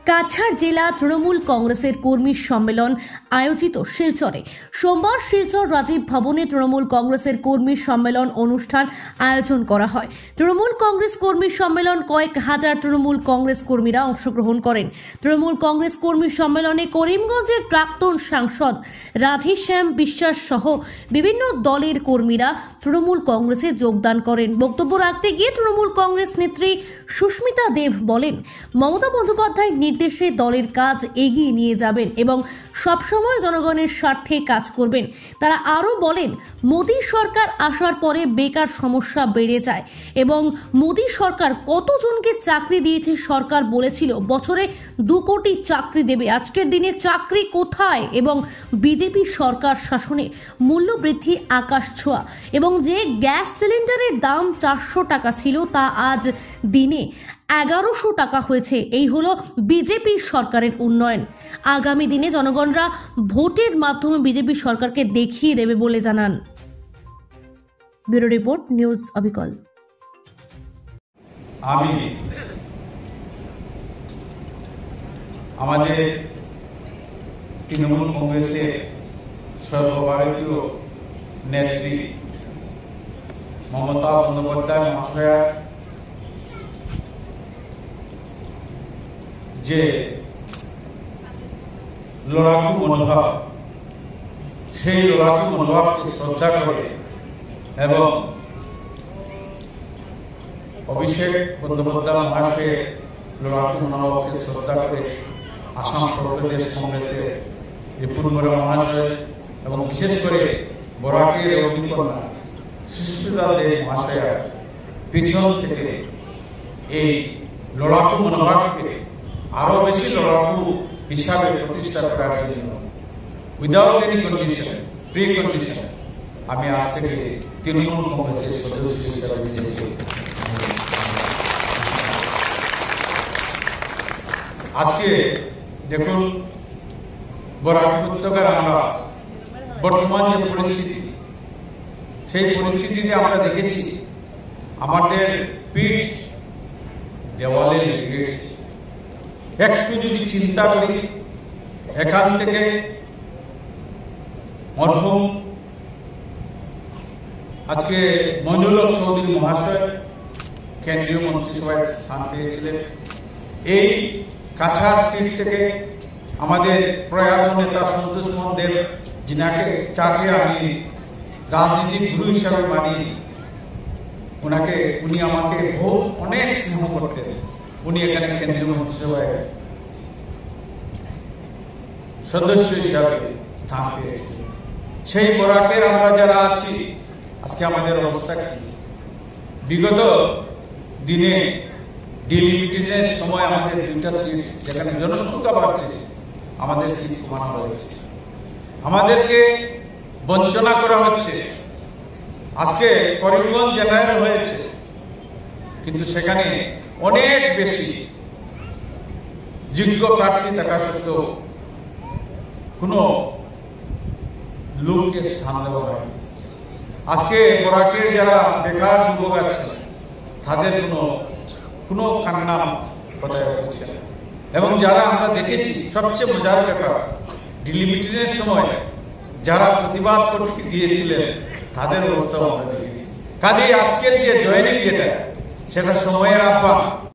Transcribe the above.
কাছাড় জেলা তৃণমূল কংগ্রেসের কর্মী সম্মেলন আয়োজিত শিলচরে। সোমবার শিলচর রাজীব ভবনে তৃণমূল কংগ্রেসের কর্মী সম্মেলন অনুষ্ঠান আয়োজন করা হয়। তৃণমূল কংগ্রেস কর্মী সম্মেলন কয়েক হাজার তৃণমূল কংগ্রেস কর্মীরা অংশগ্রহণ করেন। তৃণমূল কংগ্রেস কর্মী সম্মেলনে করিমগঞ্জের প্রাক্তন সাংসদ রাধেশ্যাম বিশ্বাস সহ বিভিন্ন দলের কর্মীরা তৃণমূল কংগ্রেসে যোগদান করেন। বক্তব্য রাখতে গিয়ে তৃণমূল কংগ্রেস নেত্রী সুস্মিতা দেব বলেন, মমতা বন্দ্যোপাধ্যায়ের নির্দেশে দলের কাজ এগিয়ে নিয়ে যাবেন এবং সবসময় জনগণের স্বার্থে কাজ করবেন। তারা আরও বলেন, মোদী সরকার আসার পরে বেকার সমস্যা বেড়ে যায় এবং মোদী সরকার কতজনকে চাকরি দিয়েছে। সরকার বলেছিল বছরে 2 কোটি চাকরি দেবে, আজকের দিনে চাকরি কোথায়? এবং বিজেপি সরকার শাসনে মূল্য বৃদ্ধি আকাশ ছোঁয়া এবং যে গ্যাস সিলিন্ডারের দাম 400 টাকা ছিল তা আজ দিনে 1100 টাকা হয়েছে। এই হলো বিজেপি সরকারের উন্নয়ন। আগামী দিনে জনগণরা ভোটের মাধ্যমে বিজেপি সরকারকে দেখিয়ে দেবে বলে জানান। ব্যুরো রিপোর্ট, নিউজ অবিকল। আমি আমাদের তৃণমূল কংগ্রেসের সর্বভারতীয় নেত্রী মমতা বন্দ্যোপাধ্যায় মহাশয়া যে লড়াকু মনোভাব, সেই লড়াকু মনোভাবকে শ্রদ্ধা করে এবং অভিষেক বন্দ্যোপাধ্যায় মহাশয়ের লড়াকু মনোভাবকে শ্রদ্ধা করে আসাম প্রদেশ কংগ্রেসের রিপুনগর মহাশয় এবং বিশেষ করে বরাকের অগ্নিকন্যা সুস্মিতা দেব মহাশয়া পিছন থেকে এই লড়াকু মনোভাবকে আরো বেশি লড়াকু হিসাবে প্রতিষ্ঠা করার জন্য without any condition, pre condition আমি আজ থেকে তৃণমূল কংগ্রেসের সদস্য হিসাবে নিজেকে আজকে দেখুন, বরাক উপত্যকার আমরা বর্তমান যে পরিস্থিতি, সেই পরিস্থিতিতে আমরা দেখেছি আমাদের পিঠ দেওয়ালে লেগে গেছে। একটু যদি চিন্তা করি, এখান থেকে মরহুম আজকে মঞ্জুর চৌধুরী মহাশয় কেন্দ্রীয় মন্ত্রিসভায় স্থান পেয়েছিলেন। এই কাছাড় সিট থেকে আমাদের প্রয়াত নেতা সন্তোষ মোহন দেব, যাকে আমি রাজনীতিক গুরু হিসাবে মানি, উনি আমাকে অনেক স্নেহ করতেন। উনি এখানে কেন্দ্রীয় মন্ত্রিসভায় সদস্য হিসাবে স্থান পেয়েছেন। সেই বরাকের আমরা যারা আছি, আজকে আমাদের অবস্থা কি? বিগত দিনে ডিলিমিটেশনের সময় আমাদের 2টা সিট, যেখানে জনসংখ্যা বাড়ছে, আমাদের সিট কমানো হয়েছে, আমাদেরকে বঞ্চনা করা হচ্ছে। আজকে করিমগঞ্জ জেনারেল হয়েছে, কিন্তু সেখানে অনেক বেশি যোগ্য প্রার্থী থাকা সত্ত্বেও কোনো লোককে স্থান দেওয়া হয়। আজকে বরাকের যারা বেকার যুবক আছে, তাদের কোনো কান্না কথা হচ্ছে না। এবং যারা আমরা দেখেছি, সবচেয়ে মজার ব্যাপার, ডিলিমিটেশনের সময় যারা প্রতিবাদ করতে গিয়েছিলেন তাদের অবস্থা আমরা দেখেছি। কাজেই আজকের যে জয়েনিং, সেটা সময়ের আহ্বান।